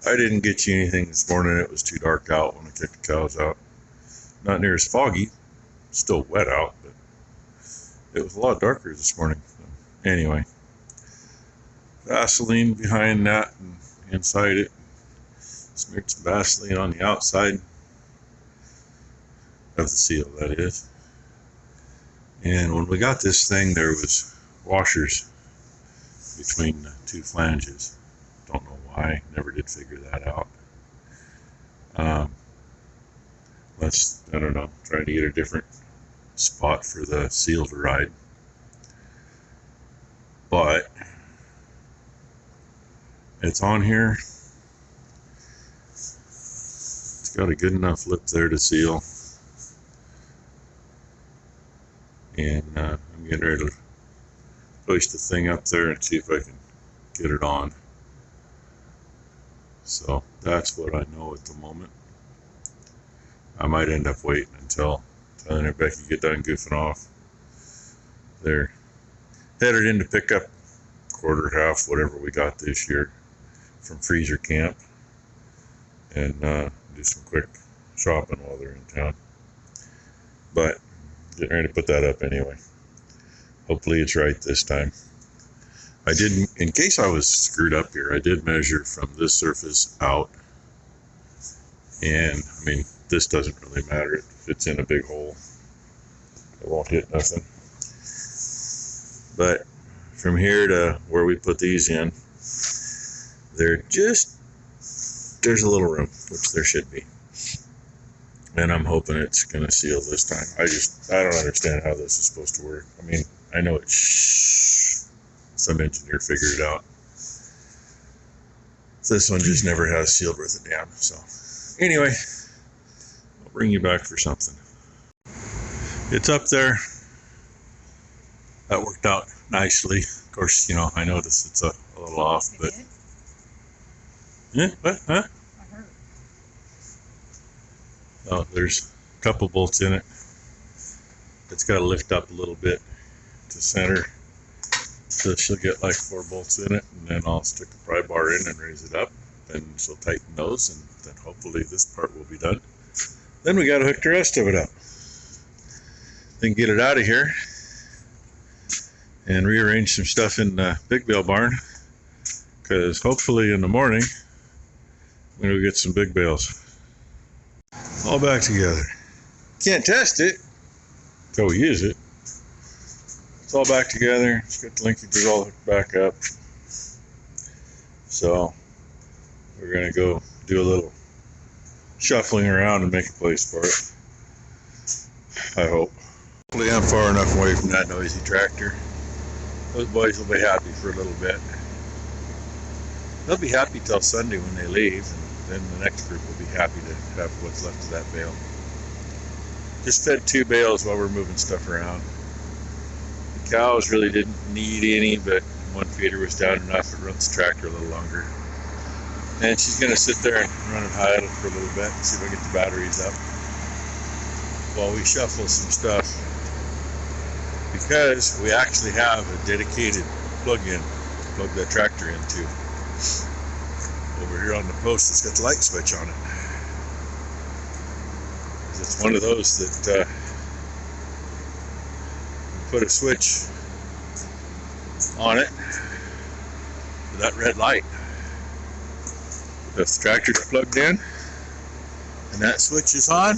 I didn't get you anything this morning. It was too dark out when I kicked the cows out. Not near as foggy. Still wet out, but it was a lot darker this morning. So anyway, Vaseline behind that and inside it. Smeared some Vaseline on the outside of the seal, that is. And when we got this thing, there was washers between the two flanges. Don't know why. Never did figure that out. I don't know, trying to get a different spot for the seal to ride. But it's on here. It's got a good enough lip there to seal. And I'm getting ready to push the thing up there and see if I can get it on. So that's what I know at the moment. I might end up waiting until Tyler and Becky get done goofing off. They're headed in to pick up quarter, half, whatever we got this year from freezer camp, and do some quick shopping while they're in town. But getting ready to put that up anyway. Hopefully it's right this time. I didn't, in case I was screwed up here, I did measure from this surface out. And I mean, this doesn't really matter. It fits in a big hole. It won't hit nothing. But from here to where we put these in, there's a little room, which there should be. And I'm hoping it's going to seal this time. I don't understand how this is supposed to work. I mean, I know some engineer figured it out. This one just never has sealed worth a damn. So anyway, I'll bring you back for something. It's up there. That worked out nicely. Of course, I notice it's a little off, but yeah, what? Huh? I heard. Oh, there's a couple bolts in it. It's got to lift up a little bit to center. So she'll get like 4 bolts in it, and then I'll stick the pry bar in and raise it up, and she'll tighten those, and then hopefully this part will be done. Then we got to hook the rest of it up. Then get it out of here and rearrange some stuff in the big bale barn, because hopefully in the morning I'm going to get some big bales. All back together. Can't test it until we use it. It's all back together. It's got the linkages all hooked back up. So we're going to go do a little shuffling around and make a place for it. I hope. Hopefully I'm far enough away from that noisy tractor. Those boys will be happy for a little bit. They'll be happy till Sunday when they leave, and then the next group will be happy to have what's left of that bale. Just fed 2 bales while we're moving stuff around. The cows really didn't need any, but one feeder was down enough. It runs the tractor a little longer. And she's going to sit there and run it idle for a little bit and see if I get the batteries up while we shuffle some stuff. Because we actually have a dedicated plug-in to plug that tractor into. Over here on the post, it's got the light switch on it. It's one of those that put a switch on it for that red light. If the tractor's plugged in and that switch is on,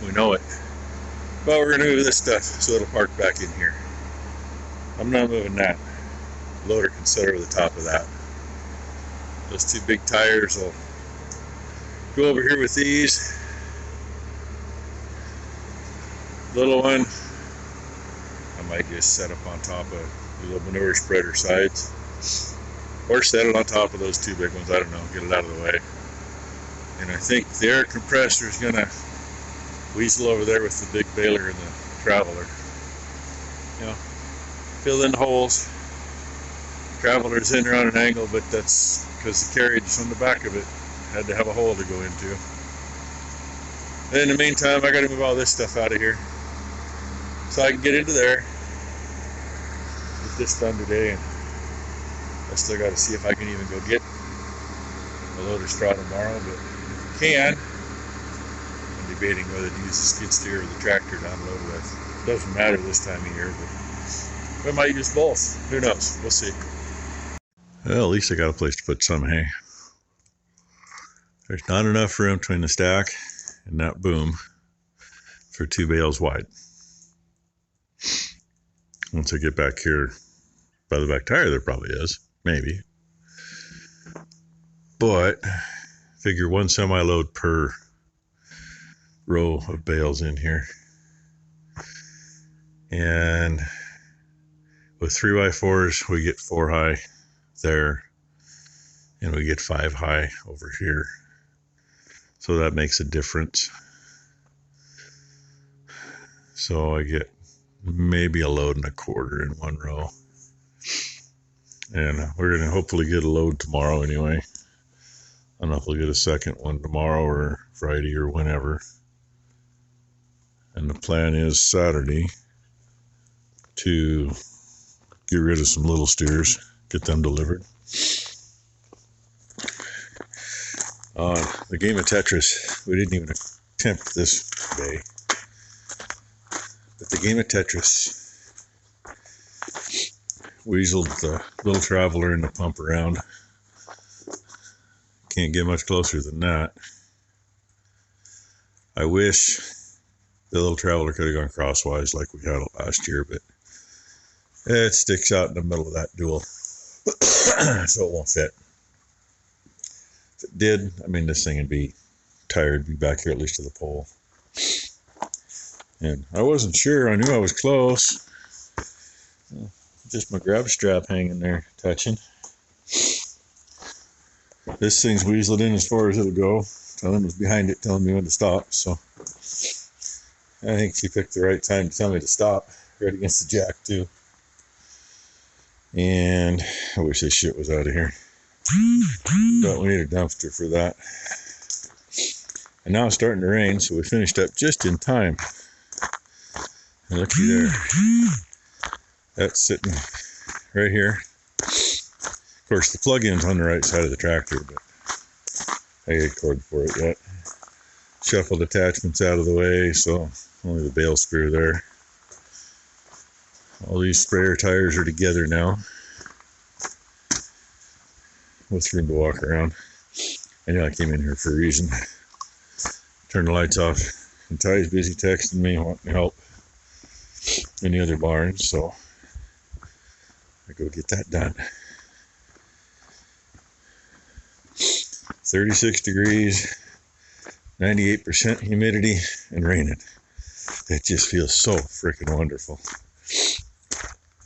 we know it. But we're going to move this stuff so it'll park back in here. I'm not moving that. The loader can sit over the top of that. Those 2 big tires will go over here with these. Little one, I might just set up on top of the little manure spreader sides, or set it on top of those 2 big ones. I don't know, get it out of the way. And I think the air compressor is going to weasel over there with the big baler and the traveler. Fill in the holes. Traveler's in there on an angle, but that's because the carriage on the back of it had to have a hole to go into. In the meantime, I got to move all this stuff out of here so I can get into there. Get this done today, and I still got to see if I can even go get a loader straw tomorrow, but if we can, I'm debating whether to use the skid steer or the tractor to unload with. Doesn't matter this time of year, but we might use both. Who knows? We'll see. Well, at least I got a place to put some hay. There's not enough room between the stack and that boom for 2 bales wide. Once I get back here by the back tire, there probably is. Maybe. But figure 1 semi-load per row of bales in here. And with 3x4s, we get 4 high there. And we get 5 high over here. So that makes a difference. So I get maybe a load and a quarter in 1 row. And we're going to hopefully get a load tomorrow anyway. I don't know if we'll get a second one tomorrow or Friday or whenever. And the plan is Saturday to get rid of some little steers, get them delivered. The game of Tetris, we didn't even attempt this today. But the game of Tetris weaseled the little traveler in the pump around. Can't get much closer than that. I wish the little traveler could have gone crosswise like we had it last year, but it sticks out in the middle of that duel. So it won't fit. If it did, I mean, this thing would be tired, be back here at least to the pole. And I wasn't sure. I knew I was close. Just my grab strap hanging there, touching. This thing's weaseled in as far as it'll go. Telling was behind it, telling me when to stop. So I think she picked the right time to tell me to stop. Right against the jack, too. And I wish this shit was out of here. But we need a dumpster for that. And now it's starting to rain, so we finished up just in time. And looky there. That's sitting right here. Of course, the plug-in's on the right side of the tractor, but I get cord for it yet. Shuffled attachments out of the way, so only the bale screw there. All these sprayer tires are together now, with room to walk around. I know I came in here for a reason. Turned the lights off, and Ty's busy texting me wanting help in the other barn, so I go get that done. 36 degrees, 98% humidity, and raining. It just feels so freaking wonderful.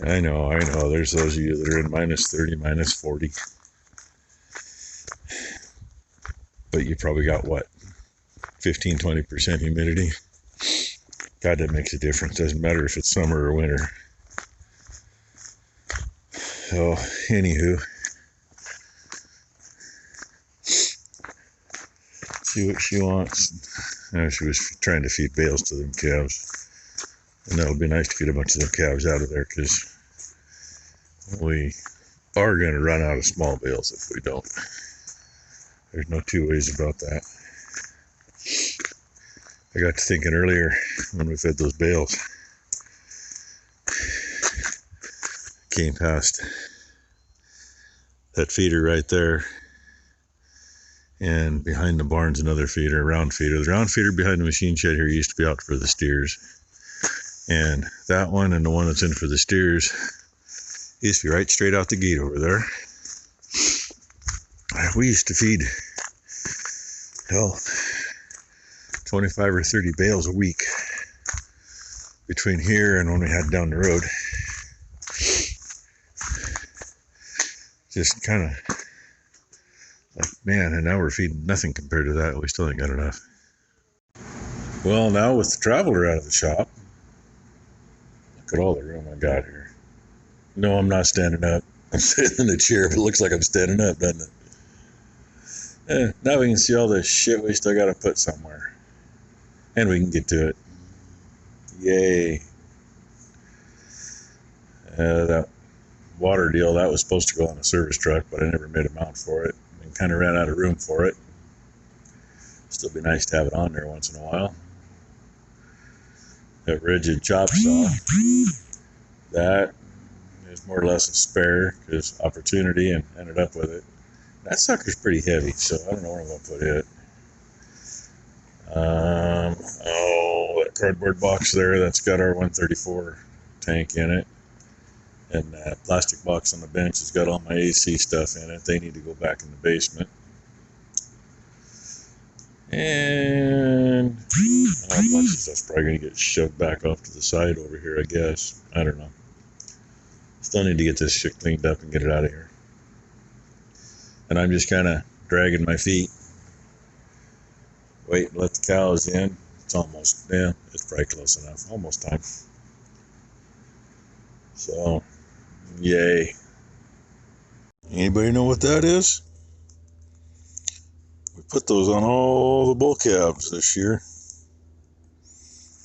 I know, there's those of you that are in minus 30, minus 40. But you probably got what? 15, 20% humidity? God, that makes a difference. Doesn't matter if it's summer or winter. So, anywho. See what she wants. She was trying to feed bales to them calves. And that'll be nice to get a bunch of them calves out of there, because we are going to run out of small bales if we don't. There's no two ways about that. I got to thinking earlier when we fed those bales. Came past that feeder right there. And behind the barn's another feeder, a round feeder. The round feeder behind the machine shed here used to be out for the steers. And that one and the one that's in for the steers used to be right straight out the gate over there. We used to feed, 25 or 30 bales a week between here and when we had down the road. Just kind of like, man, and now we're feeding nothing compared to that. We still ain't got enough. Well, now with the traveler out of the shop, look at all the room I got here. No, I'm not standing up. I'm sitting in a chair, but it looks like I'm standing up, doesn't it? Now we can see all the shit we still got to put somewhere. And we can get to it. Yay. That water deal, that was supposed to go on a service truck, but I never made a mount for it. I and kind of ran out of room for it. Still be nice to have it on there once in a while. That rigid chop saw, that is more or less a spare because opportunity, and ended up with it. That sucker's pretty heavy, so I don't know where I'm going to put it. That cardboard box there, that's got our 134 tank in it. And that plastic box on the bench has got all my AC stuff in it. They need to go back in the basement. And a bunch of stuff's probably going to get shoved back off to the side over here, I guess. I don't know. Still need to get this shit cleaned up and get it out of here. And I'm just kind of dragging my feet. Wait and let the cows in. It's almost, yeah, it's probably close enough. Almost time. So, yay. Anybody know what that is? We put those on all the bull calves this year.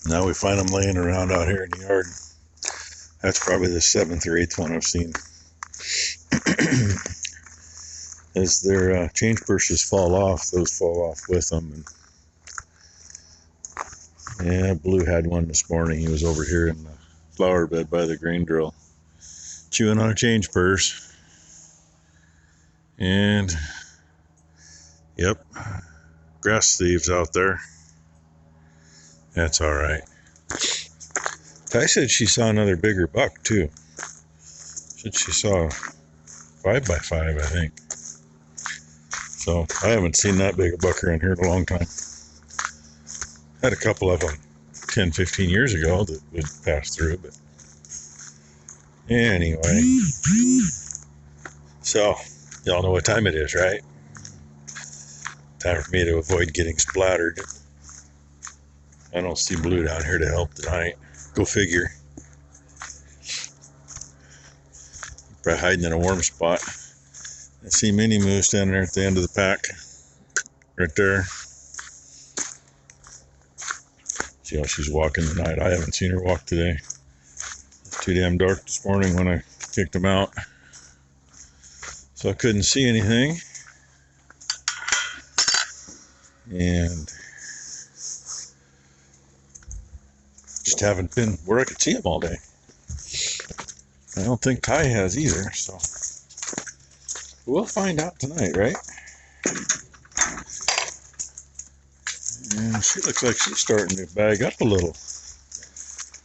Now we find them laying around out here in the yard. That's probably the 7th or 8th one I've seen. As their change purses fall off, those fall off with them. And yeah, Blue had one this morning. He was over here in the flower bed by the grain drill, chewing on a change purse. And yep, grass thieves out there. That's all right. Ty said she saw another bigger buck too. Said she saw 5x5, I think. So I haven't seen that big a buck around here in a long time. Had a couple of them 10, 15 years ago that would pass through, but anyway. So y'all know what time it is, right? Time for me to avoid getting splattered. I don't see Blue down here to help tonight. Go figure. Probably hiding in a warm spot. I see Minnie Moo standing there at the end of the pack. Right there. See how she's walking tonight. I haven't seen her walk today. It's too damn dark this morning when I kicked them out. So I couldn't see anything. And just haven't been where I could see them all day. I don't think Ty has either, so we'll find out tonight, right? And she looks like she's starting to bag up a little.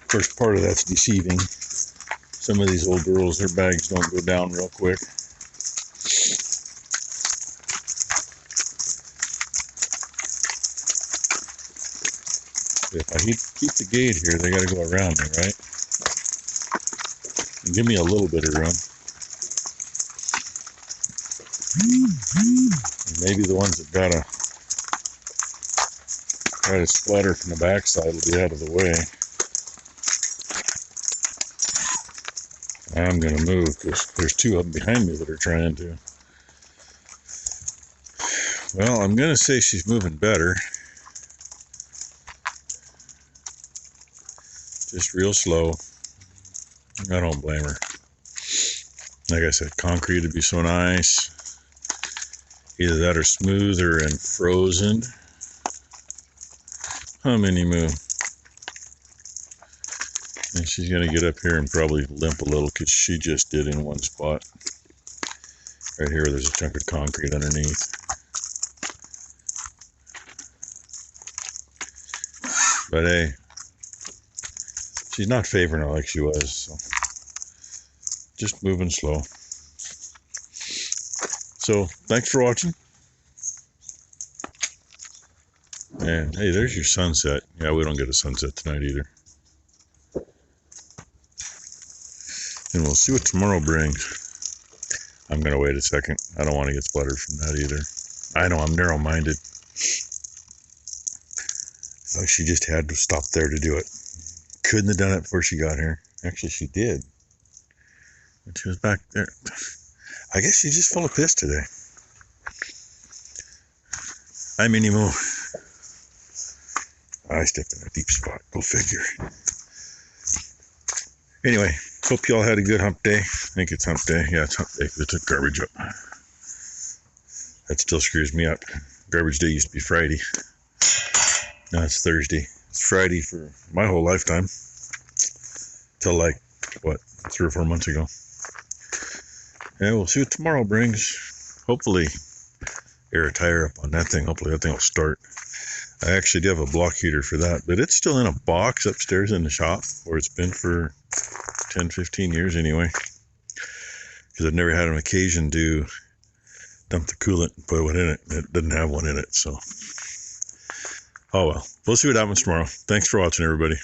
First part of that's deceiving. Some of these old girls, their bags don't go down real quick. If I keep the gate here, they got to go around me, right? And give me a little bit of room. And maybe the ones that gotta try to splatter from the backside will be out of the way. I'm gonna move because there's two of them behind me that are trying to. Well, I'm gonna say she's moving better. Just real slow. I don't blame her. Like I said, concrete would be so nice. Either that or smoother and frozen. Huh, Minnie Moo? And she's going to get up here and probably limp a little because she just did in one spot. Right here, there's a chunk of concrete underneath. But hey, she's not favoring it like she was, so just moving slow. So, thanks for watching. And hey, there's your sunset. Yeah, we don't get a sunset tonight either. And we'll see what tomorrow brings. I'm going to wait a second. I don't want to get splattered from that either. I know, I'm narrow-minded. It's like she just had to stop there to do it. Couldn't have done it before she got here. Actually, she did. But she was back there. I guess she's just full of piss today. Hi, Minnie Moo. I stepped in a deep spot. Go figure. Anyway, hope you all had a good hump day. I think it's hump day. Yeah, it's hump day. They took garbage up. That still screws me up. Garbage day used to be Friday. Now it's Thursday. It's Friday for my whole lifetime. Till like, what, 3 or 4 months ago. And we'll see what tomorrow brings. Hopefully, air a tire up on that thing. Hopefully that thing will start. I actually do have a block heater for that, but it's still in a box upstairs in the shop where it's been for 10, 15 years anyway. Because I've never had an occasion to dump the coolant and put one in it. It didn't have one in it, so. Oh well. We'll see what happens tomorrow. Thanks for watching, everybody.